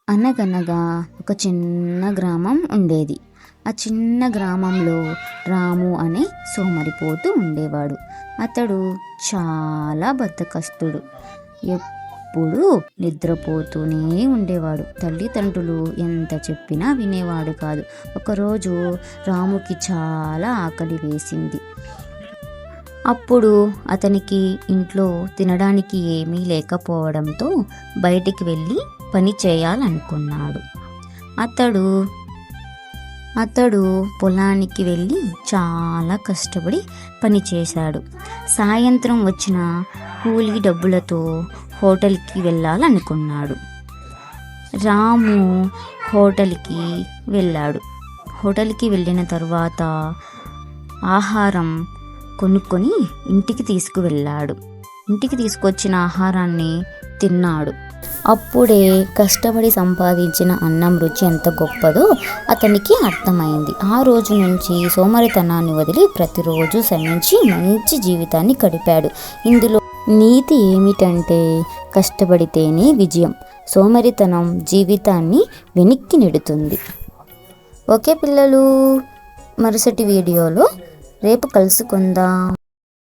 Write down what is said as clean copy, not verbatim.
అనగనగా ఒక చిన్న గ్రామం ఉండేది. ఆ చిన్న గ్రామంలో రాము అనే సోమరిపోతు ఉండేవాడు. అతడు చాలా బద్ధకస్తుడు. ఎప్పుడూ నిద్రపోతూనే ఉండేవాడు. తల్లిదండ్రులు ఎంత చెప్పినా వినేవాడు కాదు. ఒకరోజు రాముకి చాలా ఆకలి వేసింది. అప్పుడు అతనికి ఇంట్లో తినడానికి ఏమీ లేకపోవడంతో బయటికి వెళ్ళి పని చేయాలనుకున్నాడు. అతడు పొలానికి వెళ్ళి చాలా కష్టపడి పని చేశాడు. సాయంత్రం వచ్చిన కూలీ డబ్బులతో హోటల్కి వెళ్ళాలనుకున్నాడు. రాము హోటల్కి వెళ్ళాడు. హోటల్కి వెళ్ళిన తర్వాత ఆహారం కొనుక్కొని ఇంటికి తీసుకువెళ్ళాడు. ఇంటికి తీసుకొచ్చిన ఆహారాన్ని తిన్నాడు. అప్పుడే కష్టపడి సంపాదించిన అన్నం రుచి ఎంత గొప్పదో అతనికి అర్థమైంది. ఆ రోజు నుంచి సోమరితనాన్ని వదిలి ప్రతిరోజు శ్రమించి మంచి జీవితాన్ని గడిపాడు. ఇందులో నీతి ఏమిటంటే కష్టపడితేనే విజయం. సోమరితనం జీవితాన్ని వెనక్కి నెడుతుంది. ఓకే పిల్లలు, మరుసటి వీడియోలో రేపు కలుసుకుందాం.